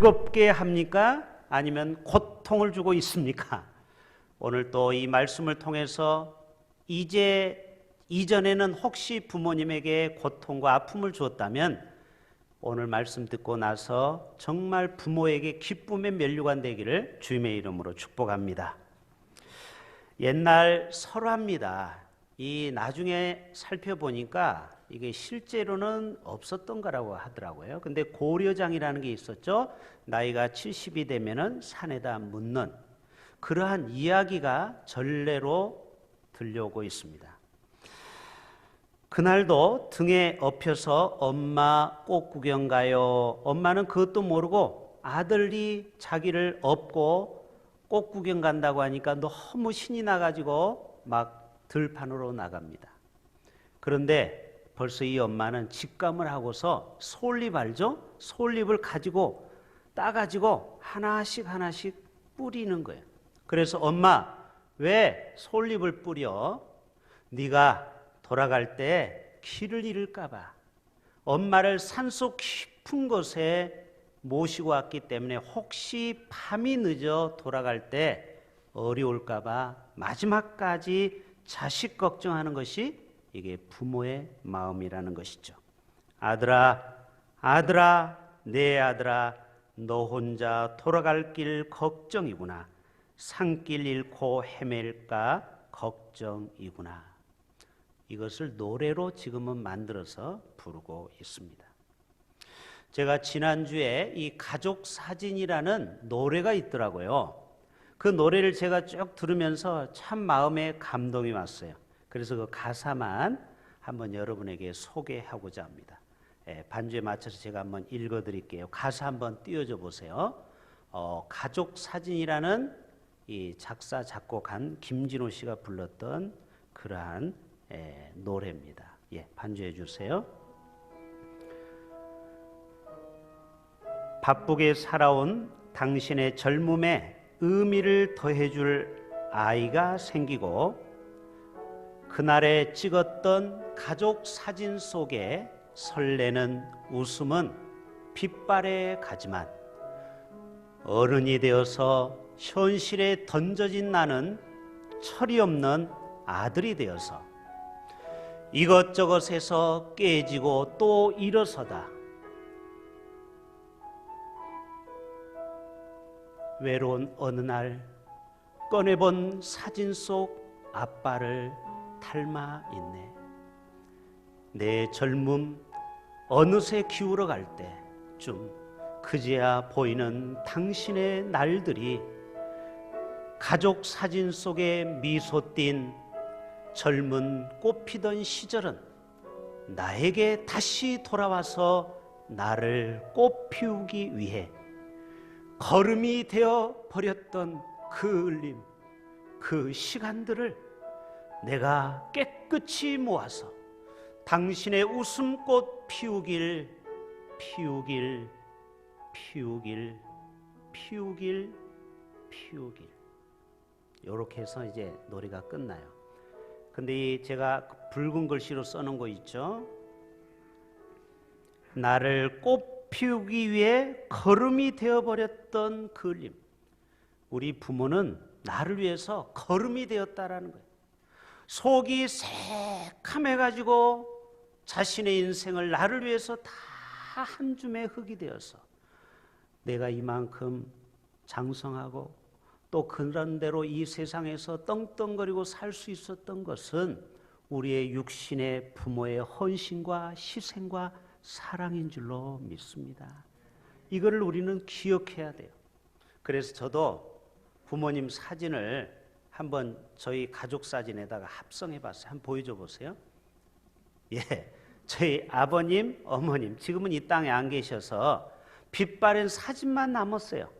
즐겁게 합니까? 아니면 고통을 주고 있습니까? 오늘 또 이 말씀을 통해서 이전에는 혹시 부모님에게 고통과 아픔을 주었다면 오늘 말씀 듣고 나서 정말 부모에게 기쁨의 면류관 되기를 주님의 이름으로 축복합니다. 옛날 설화입니다. 이 나중에 살펴보니까 이게 실제로는 없었던 거라고 하더라고요. 근데 고려장이라는 게 있었죠. 나이가 70이 되면은 산에다 묻는 그러한 이야기가 전례로 들려오고 있습니다. 그날도 등에 업혀서 엄마 꽃 구경 가요. 엄마는 그것도 모르고 아들이 자기를 업고 꽃 구경 간다고 하니까 너무 신이 나가지고 막 들판으로 나갑니다. 그런데 벌써 이 엄마는 직감을 하고서 솔잎 알죠? 솔잎을 가지고 따가지고 하나씩 뿌리는 거예요. 그래서 엄마 왜 솔잎을 뿌려? 네가 돌아갈 때 길을 잃을까 봐 엄마를 산속 깊은 곳에 모시고 왔기 때문에 혹시 밤이 늦어 돌아갈 때 어려울까 봐 마지막까지 자식 걱정하는 것이 이게 부모의 마음이라는 것이죠. 아들아, 내 아들아, 너 혼자 돌아갈 길 걱정이구나. 산길 잃고 헤맬까 걱정이구나. 이것을 노래로 지금은 만들어서 부르고 있습니다. 제가 지난주에 이 가족 사진이라는 노래가 있더라고요. 그 노래를 제가 쭉 들으면서 참 마음에 감동이 왔어요. 그래서 그 가사만 한번 여러분에게 소개하고자 합니다. 반주에 맞춰서 제가 한번 읽어드릴게요. 가사 한번 띄워줘 보세요. 가족 사진이라는 이 작사 작곡한 김진호 씨가 불렀던 그러한 노래입니다. 반주해 주세요. 바쁘게 살아온 당신의 젊음에 의미를 더해줄 아이가 생기고 그날에 찍었던 가족 사진 속에 설레는 웃음은 빛발에 가지만 어른이 되어서 현실에 던져진 나는 철이 없는 아들이 되어서 이것저것에서 깨지고 또 일어서다 외로운 어느 날 꺼내본 사진 속 아빠를 닮아 있네. 내 젊음 어느새 기울어 갈 때쯤 그제야 보이는 당신의 날들이 가족 사진 속에 미소 띈 젊은 꽃피던 시절은 나에게 다시 돌아와서 나를 꽃피우기 위해 걸음이 되어 버렸던 그 울림, 그 시간들을 내가 깨끗이 모아서 당신의 웃음꽃 피우길 이렇게 해서 이제 노래가 끝나요. 근데 제가 붉은 글씨로 써놓은 거 있죠? 나를 꽃 피우기 위해 걸음이 되어버렸던 그 울림. 우리 부모는 나를 위해서 걸음이 되었다라는 거예요. 속이 새카매가지고 자신의 인생을 나를 위해서 다 한 줌의 흙이 되어서 내가 이만큼 장성하고 또 그런 대로 이 세상에서 떵떵거리고 살 수 있었던 것은 우리의 육신의 부모의 헌신과 희생과 사랑인 줄로 믿습니다. 이거를 우리는 기억해야 돼요. 그래서 저도 부모님 사진을 한번 저희 가족 사진에다가 합성해 봤어요. 한번 보여줘 보세요. 저희 아버님, 어머님 지금은 이 땅에 안 계셔서 빛바랜 사진만 남았어요.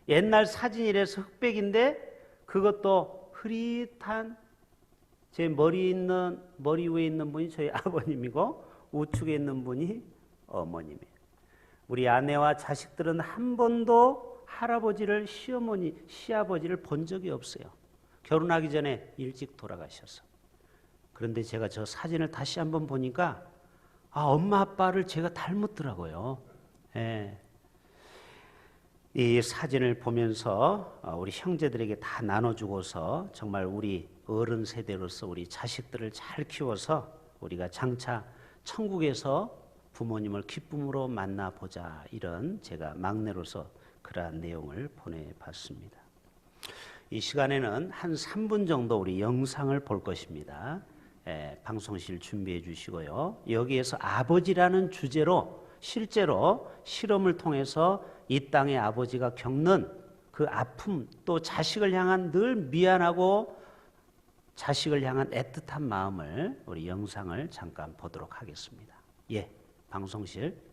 옛날 사진이라서 흑백인데 그것도 흐릿한 제 머리 위에 있는 분이 저희 아버님이고 우측에 있는 분이 어머님이에요. 우리 아내와 자식들은 한 번도 할아버지를 시아버지를 본 적이 없어요. 결혼하기 전에 일찍 돌아가셔서. 그런데 제가 저 사진을 다시 한번 보니까 엄마 아빠를 제가 닮았더라고요. 이 사진을 보면서 우리 형제들에게 다 나눠주고서 정말 우리 어른 세대로서 우리 자식들을 잘 키워서 우리가 장차 천국에서 부모님을 기쁨으로 만나보자, 이런 제가 막내로서 그러한 내용을 보내봤습니다. 이 시간에는 한 3분 정도 우리 영상을 볼 것입니다. 방송실 준비해 주시고요. 여기에서 아버지라는 주제로 실제로 실험을 통해서 이 땅의 아버지가 겪는 그 아픔, 또 자식을 향한 늘 미안하고 자식을 향한 애틋한 마음을 우리 영상을 잠깐 보도록 하겠습니다. 예, 방송실.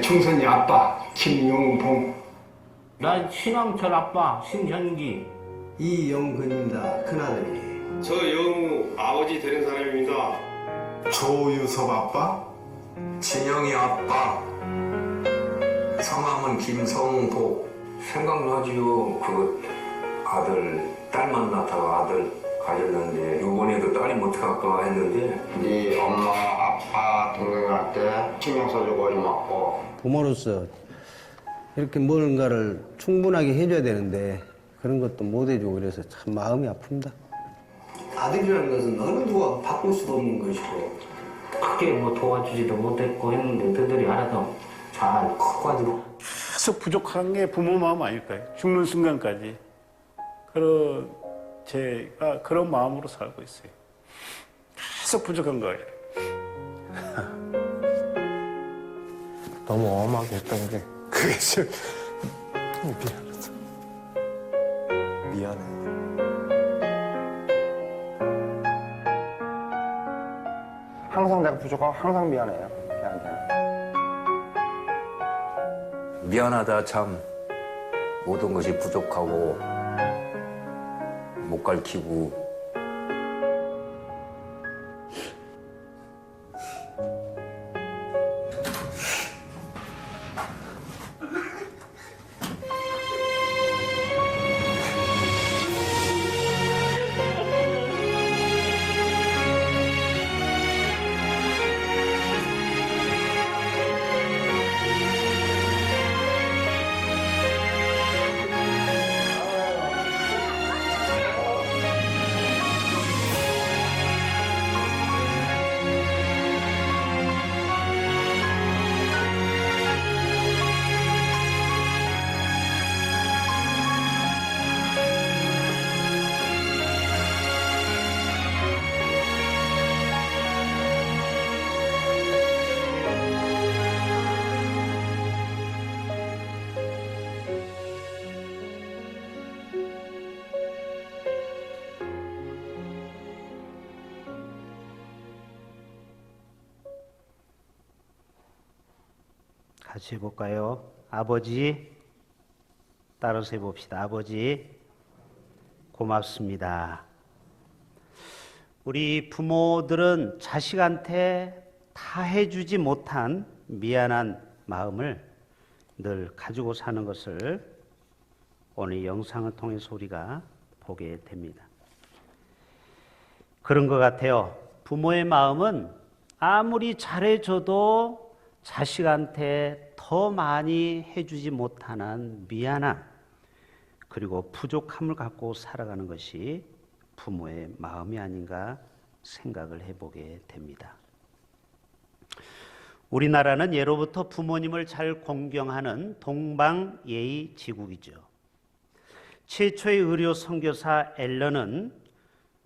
충선이 아빠 김용봉, 난 신왕철 아빠 신현기. 이영근입니다. 큰아들이. 저 영우 아버지 되는 사람입니다. 조유섭 아빠, 진영이 아빠, 성함은 김성복. 생각나지요. 그 아들, 딸만 낳다가 아들 가졌는데 요번에도 딸이 못 갈까 했는데 네 엄마, 아빠, 동생한테 신경 써주고 고맙고. 부모로서 이렇게 뭔가를 충분하게 해줘야 되는데 그런 것도 못 해주고 그래서 참 마음이 아픕니다. 아들이라는 것은 어느 누가 바꿀 수도 없는 것이고 크게 뭐 도와주지도 못했고 했는데 너희들이 알아서 잘 커가지고. 계속 부족한 게 부모 마음 아닐까요? 죽는 순간까지. 제가 그런 마음으로 살고 있어요. 계속 부족한 거예요. 너무 엄하게 했던 게 그게 좀 미안해서 미안해요. 항상 내가 부족하고 항상 미안해요. 걔한테는. 미안하다 참. 모든 것이 부족하고 못 가르치고 같이 해볼까요? 아버지, 따라서 해봅시다. 아버지, 고맙습니다. 우리 부모들은 자식한테 다 해주지 못한 미안한 마음을 늘 가지고 사는 것을 오늘 영상을 통해서 우리가 보게 됩니다. 그런 것 같아요. 부모의 마음은 아무리 잘해줘도 자식한테 더 많이 해주지 못하는 미안함 그리고 부족함을 갖고 살아가는 것이 부모의 마음이 아닌가 생각을 해보게 됩니다. 우리나라는 예로부터 부모님을 잘 공경하는 동방예의지국이죠. 최초의 의료 선교사 앨런은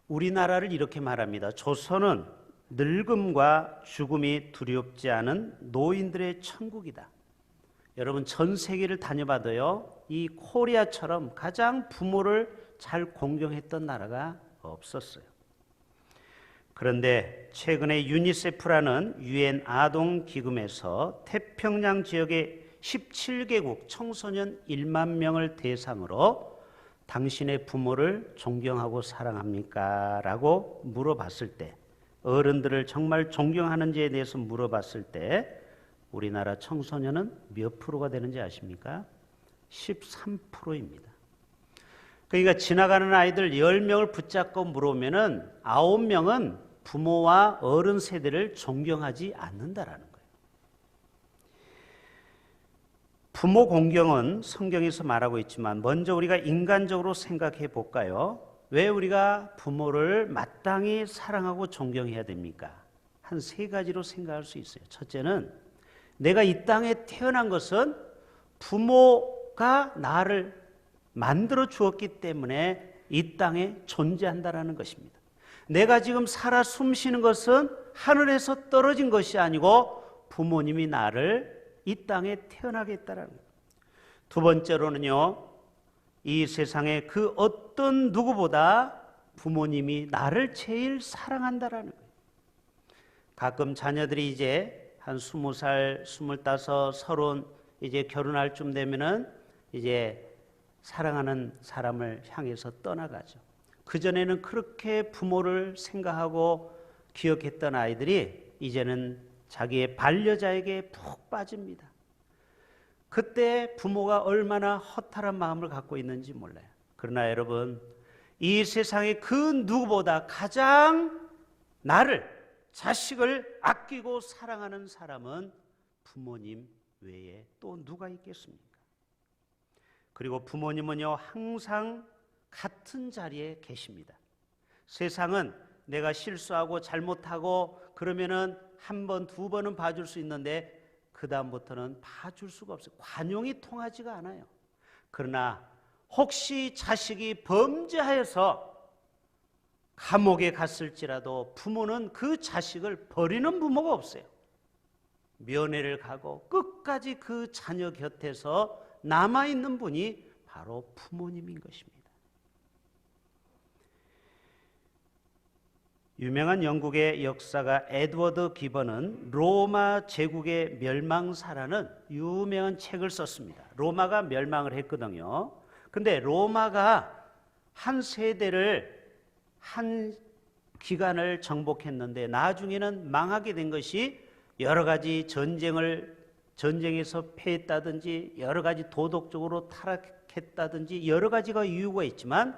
우리나라를 이렇게 말합니다. 조선은 늙음과 죽음이 두렵지 않은 노인들의 천국이다. 여러분 전 세계를 다녀봐도요, 이 코리아처럼 가장 부모를 잘 공경했던 나라가 없었어요. 그런데 최근에 유니세프라는 유엔 아동기금에서 태평양 지역의 17개국 청소년 1만 명을 대상으로 당신의 부모를 존경하고 사랑합니까? 라고 물어봤을 때, 어른들을 정말 존경하는지에 대해서 물어봤을 때 우리나라 청소년은 몇 프로가 되는지 아십니까? 13%입니다. 그러니까 지나가는 아이들 10명을 붙잡고 물으면은 9명은 부모와 어른 세대를 존경하지 않는다라는 거예요. 부모 공경은 성경에서 말하고 있지만 먼저 우리가 인간적으로 생각해 볼까요? 왜 우리가 부모를 마땅히 사랑하고 존경해야 됩니까? 한 세 가지로 생각할 수 있어요. 첫째는 내가 이 땅에 태어난 것은 부모가 나를 만들어 주었기 때문에 이 땅에 존재한다라는 것입니다. 내가 지금 살아 숨쉬는 것은 하늘에서 떨어진 것이 아니고 부모님이 나를 이 땅에 태어나게 했다라는 거예요. 두 번째로는요, 이 세상에 그 어떤 누구보다 부모님이 나를 제일 사랑한다라는 거예요. 가끔 자녀들이 이제 한 20살, 25, 30 이제 결혼할 쯤 되면은 이제 사랑하는 사람을 향해서 떠나가죠. 그전에는 그렇게 부모를 생각하고 기억했던 아이들이 이제는 자기의 반려자에게 푹 빠집니다. 그때 부모가 얼마나 허탈한 마음을 갖고 있는지 몰라요. 그러나 여러분, 이 세상에 그 누구보다 가장 나를, 자식을 아끼고 사랑하는 사람은 부모님 외에 또 누가 있겠습니까? 그리고 부모님은요, 항상 같은 자리에 계십니다. 세상은 내가 실수하고 잘못하고 그러면은 한 번, 두 번은 봐줄 수 있는데 그 다음부터는 봐줄 수가 없어요. 관용이 통하지가 않아요. 그러나 혹시 자식이 범죄하여서 감옥에 갔을지라도 부모는 그 자식을 버리는 부모가 없어요. 면회를 가고 끝까지 그 자녀 곁에서 남아있는 분이 바로 부모님인 것입니다. 유명한 영국의 역사가 에드워드 기번은 로마 제국의 멸망사라는 유명한 책을 썼습니다. 로마가 멸망을 했거든요. 근데 로마가 한 세대를, 한 기간을 정복했는데 나중에는 망하게 된 것이 여러 가지 전쟁에서 패했다든지 여러 가지 도덕적으로 타락했다든지 여러 가지가 이유가 있지만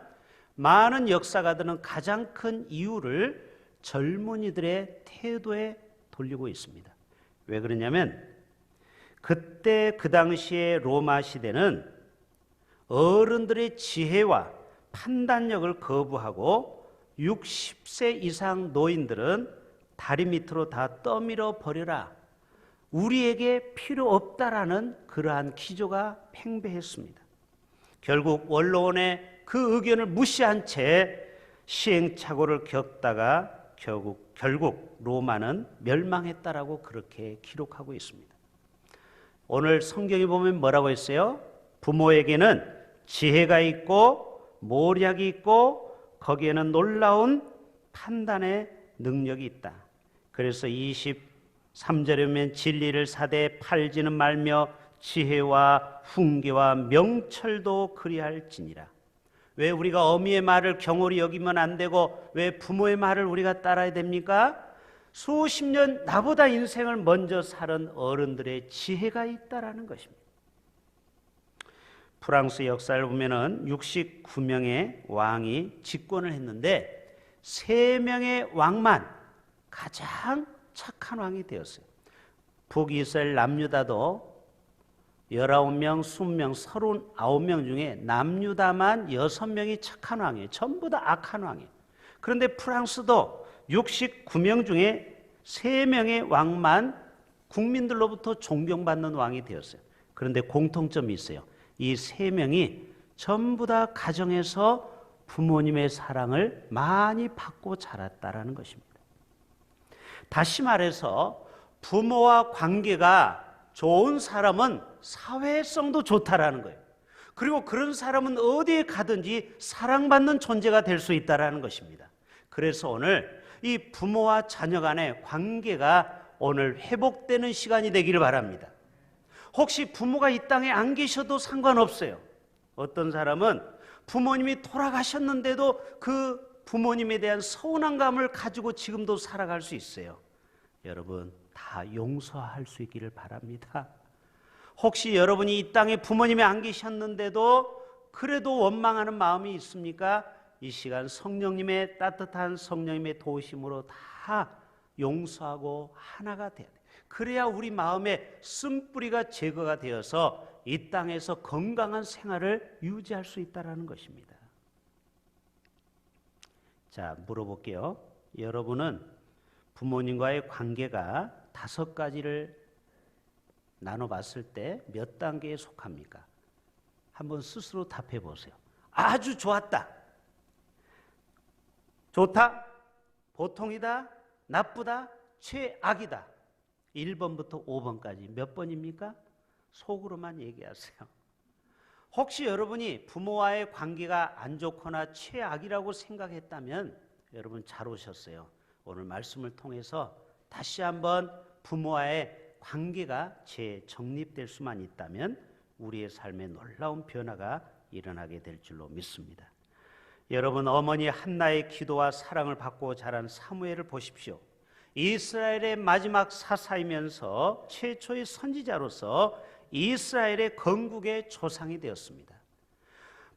많은 역사가들은 가장 큰 이유를 젊은이들의 태도에 돌리고 있습니다. 왜 그러냐면 그때 그 당시의 로마 시대는 어른들의 지혜와 판단력을 거부하고 60세 이상 노인들은 다리 밑으로 다 떠밀어 버려라, 우리에게 필요 없다라는 그러한 기조가 팽배했습니다. 결국 원로원의 그 의견을 무시한 채 시행착오를 겪다가 결국 로마는 멸망했다라고 그렇게 기록하고 있습니다. 오늘 성경에 보면 뭐라고 했어요? 부모에게는 지혜가 있고 모략이 있고 거기에는 놀라운 판단의 능력이 있다. 그래서 23절에 보면 진리를 사되 팔지는 말며 지혜와 훈계와 명철도 그리할지니라. 왜 우리가 어미의 말을 경홀히 여기면 안 되고 왜 부모의 말을 우리가 따라야 됩니까? 수십 년 나보다 인생을 먼저 살은 어른들의 지혜가 있다라는 것입니다. 프랑스 역사를 보면은 69명의 왕이 집권을 했는데 3명의 왕만 가장 착한 왕이 되었어요. 북이스라엘 남유다도 19명, 20명, 39명 중에 남유다만 6명이 착한 왕이에요. 전부 다 악한 왕이에요. 그런데 프랑스도 69명 중에 3명의 왕만 국민들로부터 존경받는 왕이 되었어요. 그런데 공통점이 있어요. 이 3명이 전부 다 가정에서 부모님의 사랑을 많이 받고 자랐다라는 것입니다. 다시 말해서 부모와 관계가 좋은 사람은 사회성도 좋다라는 거예요. 그리고 그런 사람은 어디에 가든지 사랑받는 존재가 될 수 있다라는 것입니다. 그래서 오늘 이 부모와 자녀 간의 관계가 오늘 회복되는 시간이 되기를 바랍니다. 혹시 부모가 이 땅에 안 계셔도 상관없어요. 어떤 사람은 부모님이 돌아가셨는데도 그 부모님에 대한 서운한 감을 가지고 지금도 살아갈 수 있어요. 여러분, 다 용서할 수 있기를 바랍니다. 혹시 여러분이 이 땅에 부모님이 안 계셨는데도 그래도 원망하는 마음이 있습니까? 이 시간 성령님의 따뜻한 성령님의 도우심으로 다 용서하고 하나가 돼야 돼요. 그래야 우리 마음의 쓴뿌리가 제거가 되어서 이 땅에서 건강한 생활을 유지할 수 있다는 것입니다. 자, 물어볼게요. 여러분은 부모님과의 관계가 5가지를 나눠봤을 때 몇 단계에 속합니까? 한번 스스로 답해 보세요. 아주 좋았다. 좋다. 보통이다. 나쁘다. 최악이다. 1번부터 5번까지 몇 번입니까? 속으로만 얘기하세요. 혹시 여러분이 부모와의 관계가 안 좋거나 최악이라고 생각했다면 여러분 잘 오셨어요. 오늘 말씀을 통해서 다시 한번 부모와의 관계가 재정립될 수만 있다면 우리의 삶에 놀라운 변화가 일어나게 될 줄로 믿습니다. 여러분, 어머니 한나의 기도와 사랑을 받고 자란 사무엘을 보십시오. 이스라엘의 마지막 사사이면서 최초의 선지자로서 이스라엘의 건국의 조상이 되었습니다.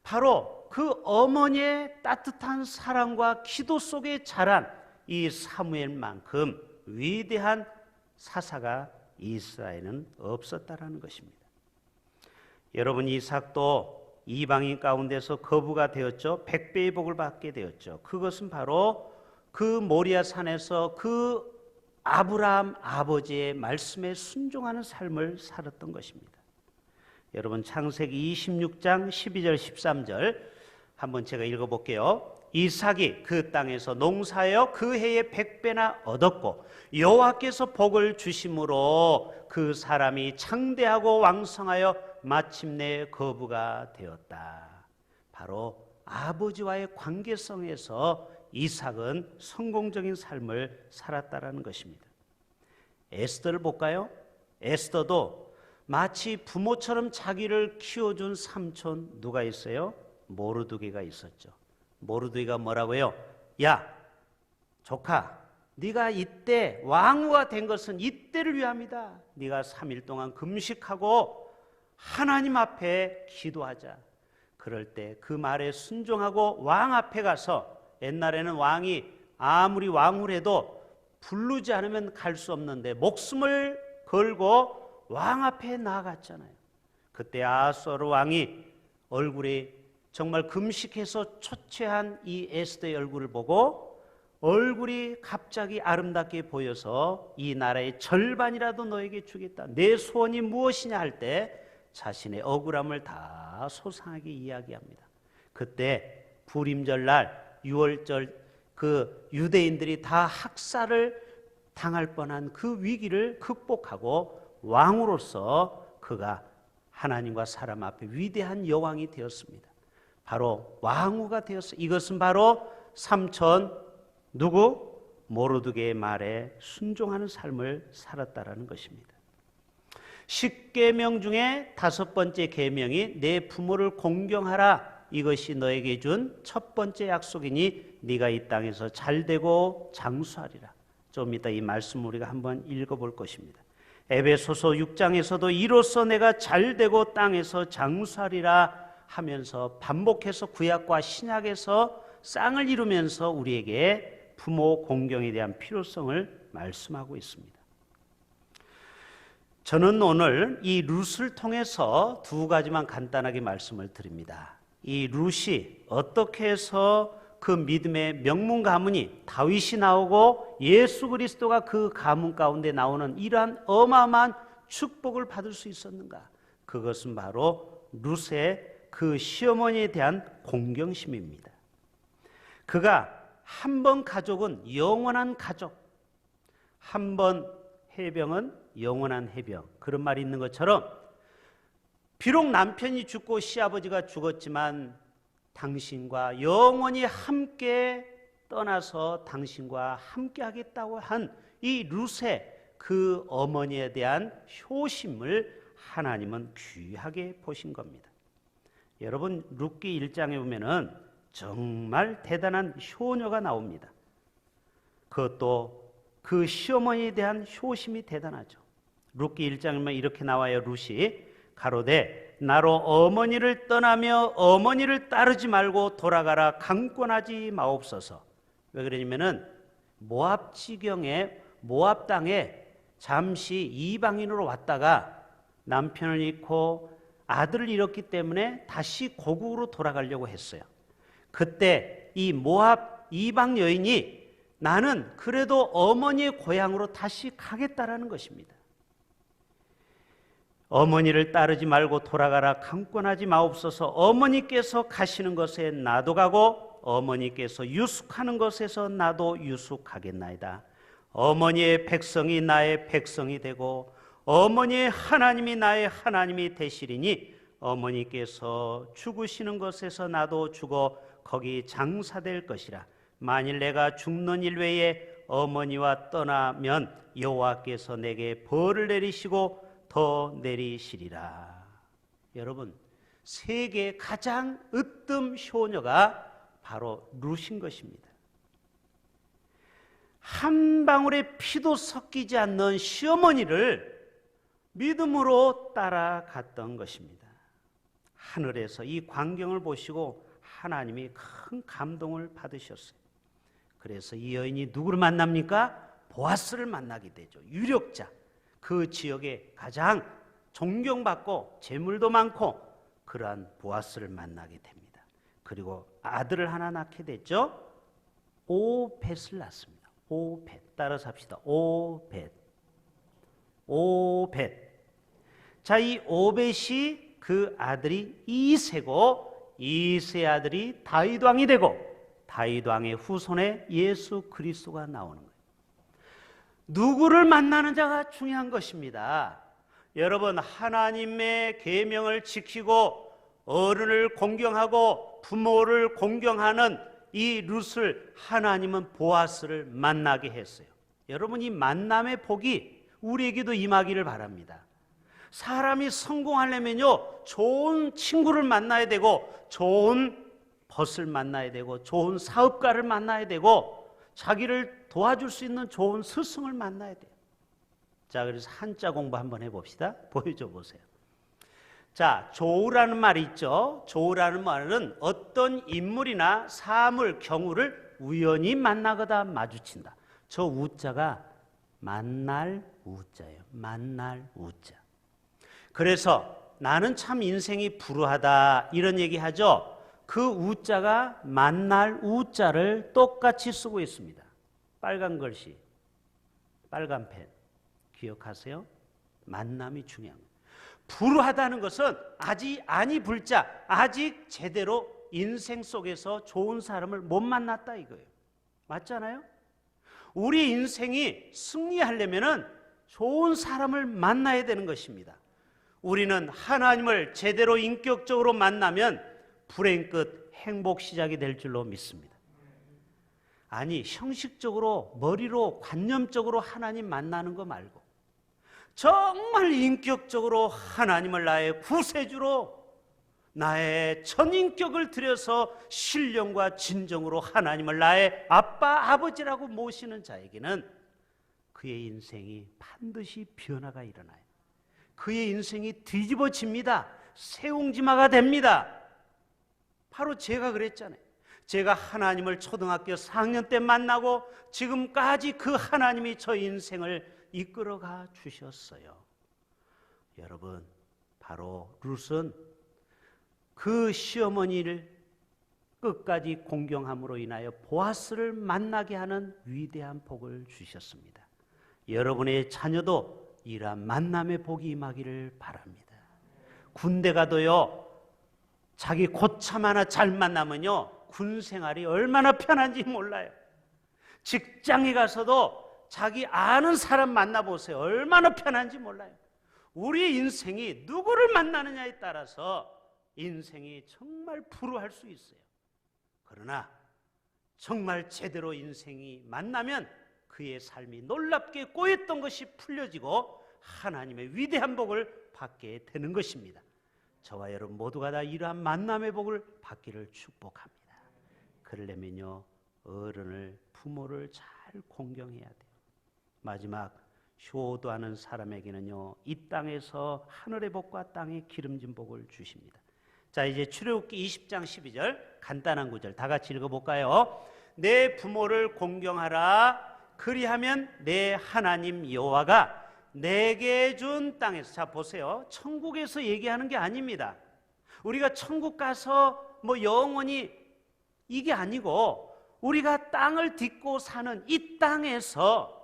바로 그 어머니의 따뜻한 사랑과 기도 속에 자란 이 사무엘만큼 위대한 사사가 이스라엘은 없었다라는 것입니다. 여러분, 이삭도 이방인 가운데서 거부가 되었죠. 100배의 복을 받게 되었죠. 그것은 바로 그 모리아 산에서 그 아브라함 아버지의 말씀에 순종하는 삶을 살았던 것입니다. 여러분, 창세기 26장 12절 13절 한번 제가 읽어볼게요. 이삭이 그 땅에서 농사하여 그 해에 100배나 얻었고 여호와께서 복을 주심으로 그 사람이 창대하고 왕성하여 마침내 거부가 되었다. 바로 아버지와의 관계성에서 이삭은 성공적인 삶을 살았다라는 것입니다. 에스더를 볼까요? 에스더도 마치 부모처럼 자기를 키워준 삼촌 누가 있어요? 모르드게가 있었죠. 모르드게가 뭐라고요? 야, 조카, 네가 이때 왕후가 된 것은 이때를 위함이다. 네가 3일 동안 금식하고 하나님 앞에 기도하자. 그럴 때 그 말에 순종하고 왕 앞에 가서, 옛날에는 왕이 아무리 왕후래도 부르지 않으면 갈 수 없는데 목숨을 걸고 왕 앞에 나아갔잖아요. 그때 아하수에로 왕이 얼굴이 정말 금식해서 초췌한 이 에스더의 얼굴을 보고 얼굴이 갑자기 아름답게 보여서 이 나라의 절반이라도 너에게 주겠다. 내 소원이 무엇이냐 할 때 자신의 억울함을 다 소상하게 이야기합니다. 그때 부림절날 6월절 그 유대인들이 다 학살을 당할 뻔한 그 위기를 극복하고 왕으로서 그가 하나님과 사람 앞에 위대한 여왕이 되었습니다. 바로 왕후가 되었어요. 이것은 바로 삼촌 누구? 모르드게의 말에 순종하는 삶을 살았다라는 것입니다. 10계명 중에 5번째 계명이 내 부모를 공경하라. 이것이 너에게 준 첫 번째 약속이니 네가 이 땅에서 잘되고 장수하리라. 좀 이따 이 말씀 우리가 한번 읽어볼 것입니다. 에베소서 6장에서도 이로써 내가 잘되고 땅에서 장수하리라 하면서 반복해서 구약과 신약에서 쌍을 이루면서 우리에게 부모 공경에 대한 필요성을 말씀하고 있습니다. 저는 오늘 이 룻을 통해서 두 가지만 간단하게 말씀을 드립니다. 이 룻이 어떻게 해서 그 믿음의 명문 가문이 다윗이 나오고 예수 그리스도가 그 가문 가운데 나오는 이러한 어마어마한 축복을 받을 수 있었는가? 그것은 바로 룻의 그 시어머니에 대한 공경심입니다. 그가 한 번 가족은 영원한 가족, 한 번 해병은 영원한 해병, 그런 말이 있는 것처럼 비록 남편이 죽고 시아버지가 죽었지만 당신과 영원히 함께 떠나서 당신과 함께 하겠다고 한 이 룻의 그 어머니에 대한 효심을 하나님은 귀하게 보신 겁니다. 여러분 룻기 1장에 보면은 정말 대단한 효녀가 나옵니다. 그것도 그 시어머니에 대한 효심이 대단하죠. 룻기 1장에 이렇게 나와요. 룻이 가로되 나로 어머니를 떠나며 어머니를 따르지 말고 돌아가라 강권하지 마옵소서. 왜 그러냐면은 모압 지경에 모압 땅에 잠시 이방인으로 왔다가 남편을 잃고 아들을 잃었기 때문에 다시 고국으로 돌아가려고 했어요. 그때 이 모압 이방 여인이 나는 그래도 어머니의 고향으로 다시 가겠다라는 것입니다. 어머니를 따르지 말고 돌아가라 강권하지 마옵소서. 어머니께서 가시는 것에 나도 가고 어머니께서 유숙하는 것에서 나도 유숙하겠나이다. 어머니의 백성이 나의 백성이 되고 어머니의 하나님이 나의 하나님이 되시리니 어머니께서 죽으시는 것에서 나도 죽어 거기 장사될 것이라. 만일 내가 죽는 일 외에 어머니와 떠나면 여호와께서 내게 벌을 내리시고 더 내리시리라. 여러분 세계 가장 으뜸 효녀가 바로 룻인 것입니다. 한 방울의 피도 섞이지 않는 시어머니를 믿음으로 따라갔던 것입니다. 하늘에서 이 광경을 보시고 하나님이 큰 감동을 받으셨어요. 그래서 이 여인이 누구를 만납니까? 보아스를 만나게 되죠. 유력자, 그 지역에 가장 존경받고 재물도 많고 그러한 보아스를 만나게 됩니다. 그리고 아들을 하나 낳게 됐죠. 오벳을 낳습니다. 오벳, 따라서 합시다. 오벳. 자, 이 오벳이 그 아들이 이세고 이세 아들이 다윗 왕이 되고 다윗 왕의 후손에 예수 그리스도가 나오는 거예요. 누구를 만나는 자가 중요한 것입니다. 여러분 하나님의 계명을 지키고 어른을 공경하고 부모를 공경하는 이 룻을 하나님은 보아스를 만나게 했어요. 여러분 이 만남의 복이 우리에게도 임하기를 바랍니다. 사람이 성공하려면요 좋은 친구를 만나야 되고 좋은 벗을 만나야 되고 좋은 사업가를 만나야 되고 자기를 도와줄 수 있는 좋은 스승을 만나야 돼요. 자, 그래서 한자 공부 한번 해봅시다. 보여줘 보세요. 자, 조우라는 말이 있죠. 조우라는 말은 어떤 인물이나 사물, 경우를 우연히 만나거나 마주친다. 저 우자가 만날 우자예요. 만날 우자. 그래서 나는 참 인생이 불우하다 이런 얘기하죠. 그 우자가 만날 우자를 똑같이 쓰고 있습니다. 빨간 글씨, 빨간 펜 기억하세요? 만남이 중요한 거예요. 불우하다는 것은 아직 아니 불자, 아직 제대로 인생 속에서 좋은 사람을 못 만났다 이거예요. 맞잖아요? 우리 인생이 승리하려면은 좋은 사람을 만나야 되는 것입니다. 우리는 하나님을 제대로 인격적으로 만나면 불행 끝 행복 시작이 될 줄로 믿습니다. 아니 형식적으로 머리로 관념적으로 하나님 만나는 거 말고 정말 인격적으로 하나님을 나의 구세주로 나의 전인격을 들여서 신령과 진정으로 하나님을 나의 아빠 아버지라고 모시는 자에게는 그의 인생이 반드시 변화가 일어나요. 그의 인생이 뒤집어집니다. 새옹지마가 됩니다. 바로 제가 그랬잖아요. 제가 하나님을 초등학교 4학년 때 만나고 지금까지 그 하나님이 저 인생을 이끌어가 주셨어요. 여러분, 바로 룻은 그 시어머니를 끝까지 공경함으로 인하여 보아스를 만나게 하는 위대한 복을 주셨습니다. 여러분의 자녀도 이러한 만남의 복이 임하기를 바랍니다. 군대 가도요, 자기 고참 하나 잘 만나면요, 군 생활이 얼마나 편한지 몰라요. 직장에 가서도 자기 아는 사람 만나보세요. 얼마나 편한지 몰라요. 우리 인생이 누구를 만나느냐에 따라서 인생이 정말 불우할 수 있어요. 그러나 정말 제대로 인생이 만나면 그의 삶이 놀랍게 꼬였던 것이 풀려지고 하나님의 위대한 복을 받게 되는 것입니다. 저와 여러분 모두가 다 이러한 만남의 복을 받기를 축복합니다. 그러려면요, 어른을, 부모를 잘 공경해야 돼요. 마지막, 효도하는 사람에게는요, 이 땅에서 하늘의 복과 땅의 기름진 복을 주십니다. 자, 이제 출애굽기 20장 12절 간단한 구절 다 같이 읽어볼까요? 내 부모를 공경하라. 그리하면 내 하나님 여호와가 내게 준 땅에서, 자 보세요, 천국에서 얘기하는 게 아닙니다. 우리가 천국 가서 뭐 영원히, 이게 아니고 우리가 땅을 딛고 사는 이 땅에서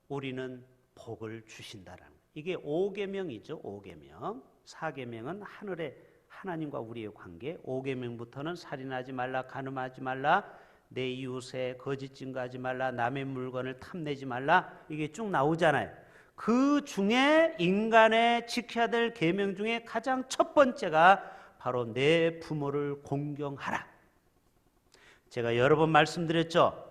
우리는 복을 주신다라는 거예요. 이게 5계명이죠. 5계명. 4계명은 하늘의 하나님과 우리의 관계. 5계명부터는 살인하지 말라, 간음하지 말라, 내 이웃에 거짓 증거하지 말라, 남의 물건을 탐내지 말라, 이게 쭉 나오잖아요. 그 중에 인간의 지켜야 될 계명 중에 가장 첫 번째가 바로 내 부모를 공경하라. 제가 여러 번 말씀드렸죠.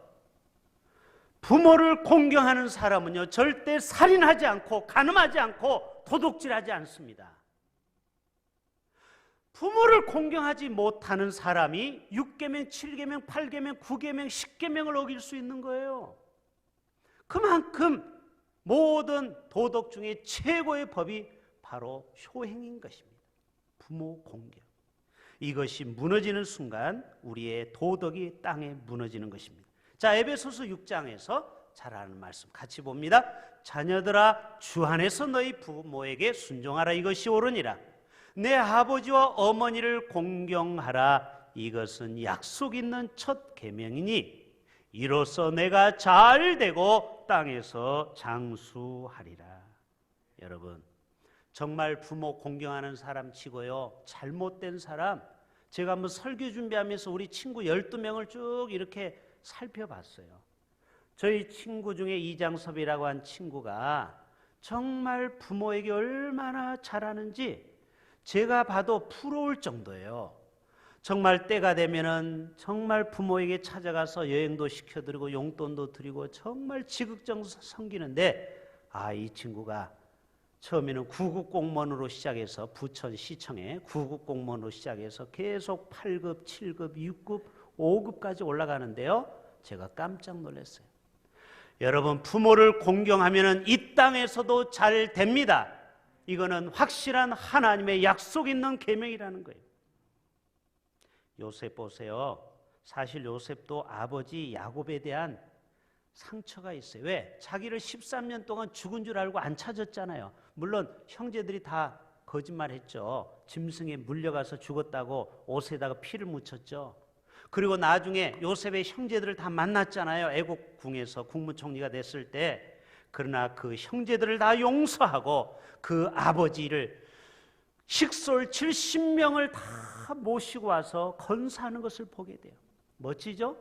부모를 공경하는 사람은요, 절대 살인하지 않고 간음하지 않고 도둑질하지 않습니다. 부모를 공경하지 못하는 사람이 6계명, 7계명, 8계명, 9계명, 10계명을 어길 수 있는 거예요. 그만큼 모든 도덕 중에 최고의 법이 바로 효행인 것입니다. 부모 공경. 이것이 무너지는 순간 우리의 도덕이 땅에 무너지는 것입니다. 자, 에베소서 6장에서 잘 아는 말씀 같이 봅니다. 자녀들아, 주 안에서 너희 부모에게 순종하라. 이것이 옳으니라. 내 아버지와 어머니를 공경하라. 이것은 약속 있는 첫 계명이니 이로써 내가 잘 되고 땅에서 장수하리라. 여러분, 정말 부모 공경하는 사람 치고요, 잘못된 사람, 제가 한번 설교 준비하면서 우리 친구 12명을 쭉 이렇게 살펴봤어요. 저희 친구 중에 이장섭이라고 한 친구가 정말 부모에게 얼마나 잘하는지 제가 봐도 부러울 정도예요. 정말 때가 되면은 정말 부모에게 찾아가서 여행도 시켜드리고 용돈도 드리고 정말 지극정성 섬기는데, 이 친구가 처음에는 9급 공무원으로 시작해서 부천시청에 9급 공무원으로 시작해서 계속 8급, 7급, 6급, 5급까지 올라가는데요, 제가 깜짝 놀랐어요. 여러분, 부모를 공경하면은 이 땅에서도 잘 됩니다. 이거는 확실한 하나님의 약속 있는 계명이라는 거예요. 요셉 보세요. 사실 요셉도 아버지 야곱에 대한 상처가 있어요. 왜? 자기를 13년 동안 죽은 줄 알고 안 찾았잖아요. 물론 형제들이 다 거짓말했죠. 짐승에 물려가서 죽었다고 옷에다가 피를 묻혔죠. 그리고 나중에 요셉의 형제들을 다 만났잖아요. 애국궁에서 국무총리가 됐을 때. 그러나 그 형제들을 다 용서하고 그 아버지를 식솔 70명을 다 모시고 와서 건사하는 것을 보게 돼요. 멋지죠?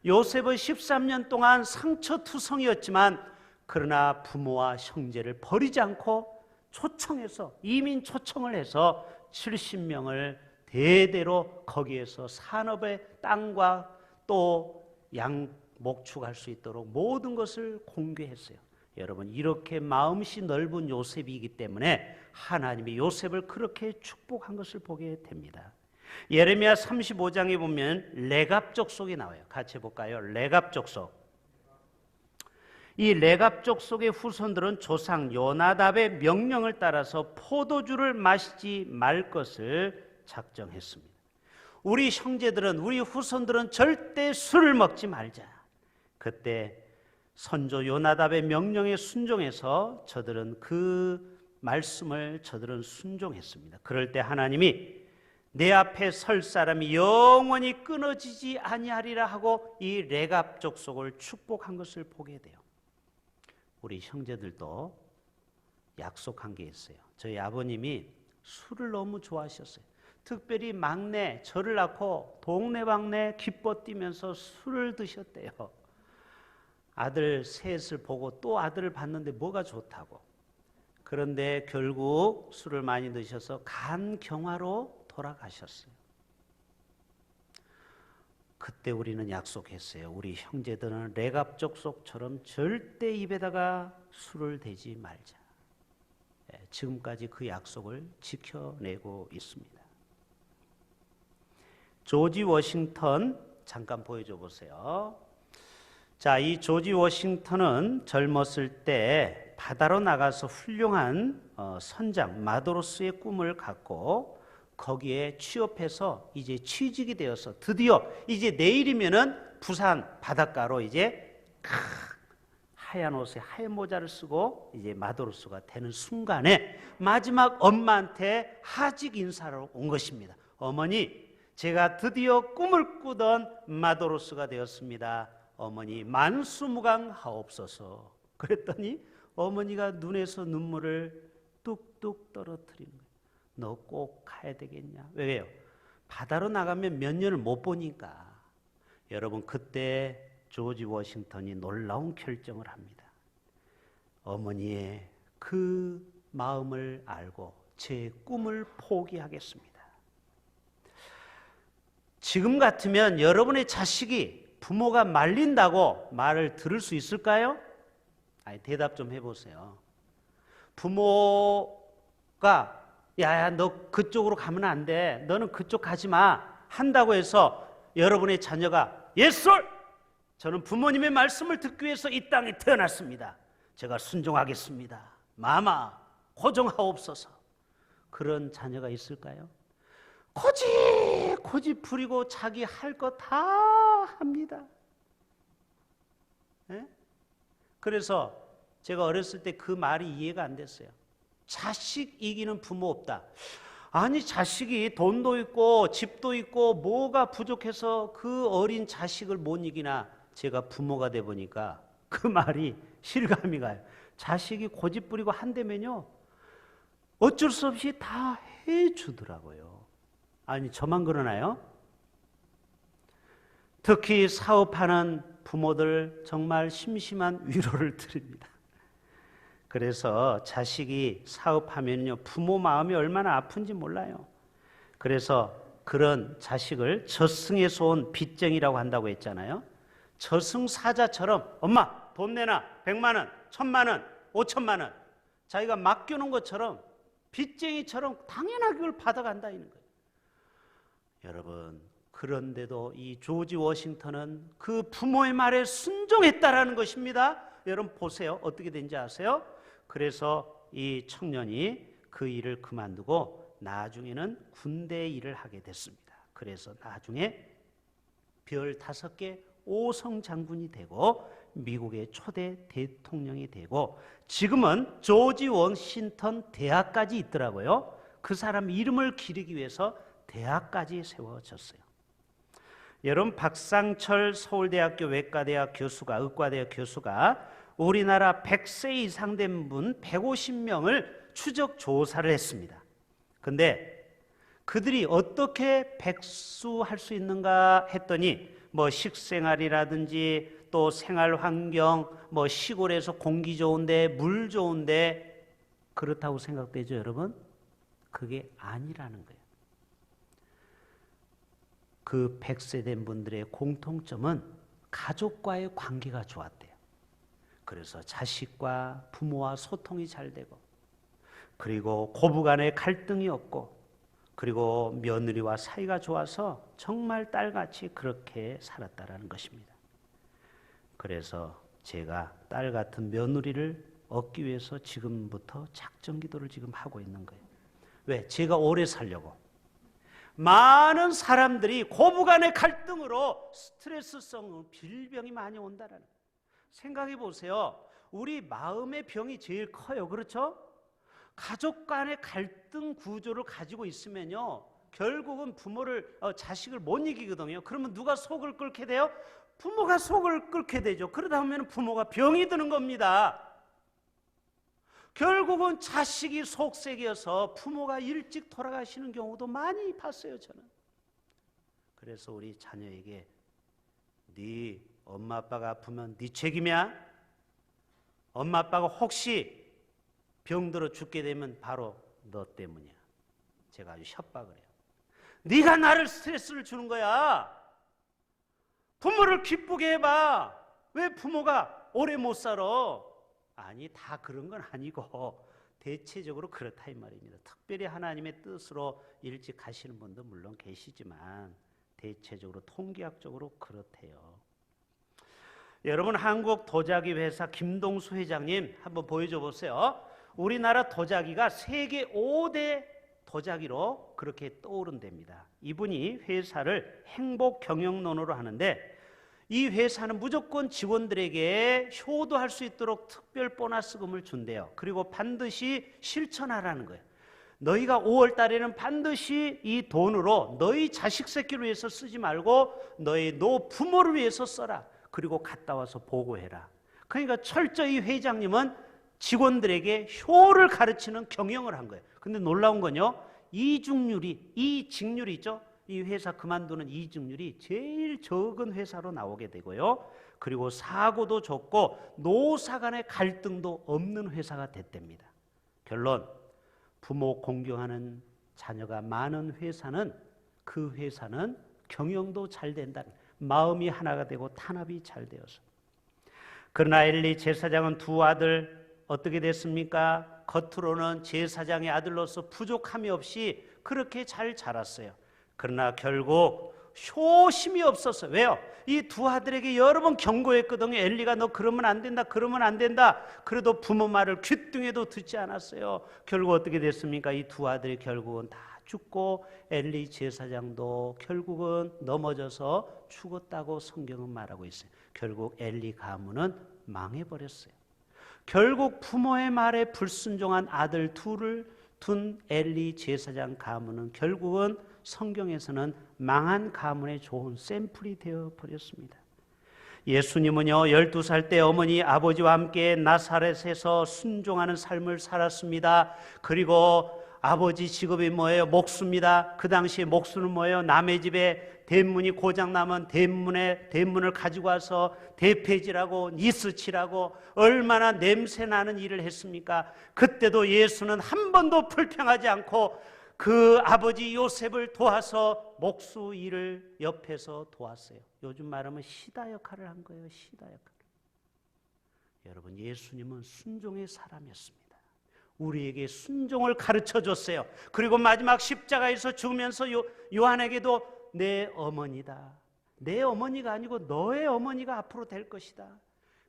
요셉은 13년 동안 상처투성이었지만 그러나 부모와 형제를 버리지 않고 초청해서, 이민 초청을 해서 70명을 대대로 거기에서 산업의 땅과 또 양 목축할 수 있도록 모든 것을 공개했어요. 여러분, 이렇게 마음씨 넓은 요셉이기 때문에 하나님이 요셉을 그렇게 축복한 것을 보게 됩니다. 예레미야 35장에 보면 레갑 족속이 나와요. 같이 볼까요? 레갑 족속. 이 레갑 족속의 후손들은 조상 요나답의 명령을 따라서 포도주를 마시지 말 것을 작정했습니다. 우리 형제들은, 우리 후손들은 절대 술을 먹지 말자. 그때 선조 요나답의 명령에 순종해서 저들은 그 말씀을 저들은 순종했습니다. 그럴 때 하나님이 내 앞에 설 사람이 영원히 끊어지지 아니하리라 하고 이 레갑 족속을 축복한 것을 보게 돼요. 우리 형제들도 약속한 게 있어요. 저희 아버님이 술을 너무 좋아하셨어요. 특별히 막내, 저를 낳고 동네방네 기뻐 뛰면서 술을 드셨대요. 아들 셋을 보고 또 아들을 봤는데 뭐가 좋다고. 그런데 결국 술을 많이 드셔서 간경화로 돌아가셨어요. 그때 우리는 약속했어요. 우리 형제들은 레갑 족속처럼 절대 입에다가 술을 대지 말자. 지금까지 그 약속을 지켜내고 있습니다. 조지 워싱턴 잠깐 보여줘 보세요. 자, 이 조지 워싱턴은 젊었을 때 바다로 나가서 훌륭한 선장 마도로스의 꿈을 갖고 거기에 취업해서 이제 취직이 되어서 드디어 이제 내일이면은 부산 바닷가로 이제 하얀 옷에 하얀 모자를 쓰고 이제 마도로스가 되는 순간에 마지막 엄마한테 하직 인사로 온 것입니다. 어머니, 제가 드디어 꿈을 꾸던 마도로스가 되었습니다. 어머니 만수무강하옵소서. 그랬더니 어머니가 눈에서 눈물을 뚝뚝 떨어뜨리는 거예요. 너 꼭 가야 되겠냐? 왜요? 바다로 나가면 몇 년을 못 보니까. 여러분, 그때 조지 워싱턴이 놀라운 결정을 합니다. 어머니의 그 마음을 알고 제 꿈을 포기하겠습니다. 지금 같으면 여러분의 자식이 부모가 말린다고 말을 들을 수 있을까요? 아니, 대답 좀 해보세요. 부모가 야야 너 그쪽으로 가면 안 돼. 너는 그쪽 가지 마. 한다고 해서 여러분의 자녀가 예스! 저는 부모님의 말씀을 듣기 위해서 이 땅에 태어났습니다. 제가 순종하겠습니다. 마마 고정하옵소서. 그런 자녀가 있을까요? 고집 부리고 자기 할 거 다 합니다. 네? 그래서 제가 어렸을 때 그 말이 이해가 안 됐어요. 자식 이기는 부모 없다. 아니, 자식이 돈도 있고 집도 있고 뭐가 부족해서 그 어린 자식을 못 이기나. 제가 부모가 돼 보니까 그 말이 실감이 가요. 자식이 고집 부리고 한다면요 어쩔 수 없이 다 해주더라고요. 아니, 저만 그러나요? 특히 사업하는 부모들 정말 심심한 위로를 드립니다. 그래서 자식이 사업하면요 부모 마음이 얼마나 아픈지 몰라요. 그래서 그런 자식을 저승에서 온 빚쟁이라고 한다고 했잖아요. 저승사자처럼 엄마 돈 내놔 100만 원, 1000만 원, 5천만 원 자기가 맡겨놓은 것처럼 빚쟁이처럼 당연하게 그걸 받아간다는 거예요. 여러분, 그런데도 이 조지 워싱턴은 그 부모의 말에 순종했다라는 것입니다. 여러분 보세요. 어떻게 된지 아세요? 그래서 이 청년이 그 일을 그만두고 나중에는 군대 일을 하게 됐습니다. 그래서 나중에 별 5개 5성 장군이 되고 미국의 초대 대통령이 되고 지금은 조지 워싱턴 대학까지 있더라고요. 그 사람 이름을 기리기 위해서 대학까지 세워졌어요. 여러분, 박상철 서울대학교 외과대학 교수가 의과대학 교수가 우리나라 100세 이상 된 분 150명을 추적 조사를 했습니다. 근데 그들이 어떻게 백수할 수 있는가 했더니 뭐 식생활이라든지 또 생활 환경, 뭐 시골에서 공기 좋은데 물 좋은데 그렇다고 생각되죠, 여러분? 그게 아니라는 거예요. 그 100세 된 분들의 공통점은 가족과의 관계가 좋았대요. 그래서 자식과 부모와 소통이 잘 되고 그리고 고부간의 갈등이 없고 그리고 며느리와 사이가 좋아서 정말 딸같이 그렇게 살았다라는 것입니다. 그래서 제가 딸 같은 며느리를 얻기 위해서 지금부터 작정 기도를 지금 하고 있는 거예요. 왜? 제가 오래 살려고. 많은 사람들이 고부간의 갈등으로 스트레스성 질병이 많이 온다라는 거예요. 생각해 보세요. 우리 마음의 병이 제일 커요. 그렇죠? 가족 간의 갈등 구조를 가지고 있으면요, 결국은 자식을 못 이기거든요. 그러면 누가 속을 끓게 돼요? 부모가 속을 끓게 되죠. 그러다 보면 부모가 병이 드는 겁니다. 결국은 자식이 속색이어서 부모가 일찍 돌아가시는 경우도 많이 봤어요, 저는. 그래서 우리 자녀에게 네 엄마 아빠가 아프면 네 책임이야? 엄마 아빠가 혹시 병들어 죽게 되면 바로 너 때문이야. 제가 아주 협박을 해요. 네가 나를 스트레스를 주는 거야. 부모를 기쁘게 해봐. 왜 부모가 오래 못 살아? 아니, 다 그런 건 아니고 대체적으로 그렇다 이 말입니다. 특별히 하나님의 뜻으로 일찍 가시는 분도 물론 계시지만 대체적으로 통계학적으로 그렇대요. 여러분, 한국 도자기 회사 김동수 회장님 한번 보여줘 보세요. 우리나라 도자기가 세계 5대 도자기로 그렇게 떠오른답니다. 이분이 회사를 행복 경영론으로 하는데, 이 회사는 무조건 직원들에게 효도할 수 있도록 특별 보너스금을 준대요. 그리고 반드시 실천하라는 거예요. 너희가 5월 달에는 반드시 이 돈으로 너희 자식 새끼를 위해서 쓰지 말고 너희 노부모를 위해서 써라. 그리고 갔다 와서 보고해라. 그러니까 철저히 회장님은 직원들에게 효를 가르치는 경영을 한 거예요. 근데 놀라운 건요, 이직률이 있죠? 이 회사 그만두는 이직률이 제일 적은 회사로 나오게 되고요. 그리고 사고도 적고 노사 간의 갈등도 없는 회사가 됐답니다. 결론, 부모 공경하는 자녀가 많은 회사는, 그 회사는 경영도 잘 된다는, 마음이 하나가 되고 탄합이 잘 되어서. 그러나 엘리 제사장은 두 아들 어떻게 됐습니까? 겉으로는 제사장의 아들로서 부족함이 없이 그렇게 잘 자랐어요. 그러나 결국 효심이 없었어요. 왜요? 이 두 아들에게 여러 번 경고했거든요. 엘리가 너 그러면 안 된다, 그러면 안 된다. 그래도 부모 말을 귀뚱해도 듣지 않았어요. 결국 어떻게 됐습니까? 이 두 아들이 결국은 다 죽고 엘리 제사장도 결국은 넘어져서 죽었다고 성경은 말하고 있어요. 결국 엘리 가문은 망해버렸어요. 결국 부모의 말에 불순종한 아들 둘을 둔 엘리 제사장 가문은 결국은 성경에서는 망한 가문의 좋은 샘플이 되어버렸습니다. 예수님은요, 12살 때 어머니 아버지와 함께 나사렛에서 순종하는 삶을 살았습니다. 그리고 아버지 직업이 뭐예요? 목수입니다. 그 당시에 목수는 뭐예요? 남의 집에 대문이 고장나면 대문을 가지고 와서 대패질하고 니스칠하고 얼마나 냄새나는 일을 했습니까? 그때도 예수는 한 번도 불평하지 않고 그 아버지 요셉을 도와서 목수 일을 옆에서 도왔어요. 요즘 말하면 시다 역할을 한 거예요. 시다 역할. 여러분, 예수님은 순종의 사람이었습니다. 우리에게 순종을 가르쳐 줬어요. 그리고 마지막 십자가에서 죽으면서 요한에게도 내 어머니다, 내 어머니가 아니고 너의 어머니가 앞으로 될 것이다.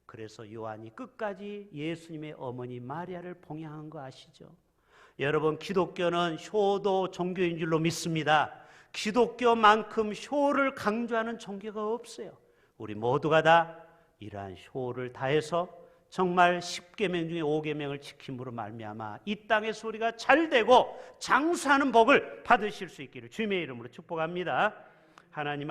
그래서 요한이 끝까지 예수님의 어머니 마리아를 봉양한 거 아시죠? 여러분, 기독교는 효도 종교인 줄로 믿습니다. 기독교만큼 효를 강조하는 종교가 없어요. 우리 모두가 다 이러한 효를 다해서 정말 10계명 중에 5계명을 지킴으로 말미암아 이 땅의 소리가 잘 되고 장수하는 복을 받으실 수 있기를 주님의 이름으로 축복합니다. 하나님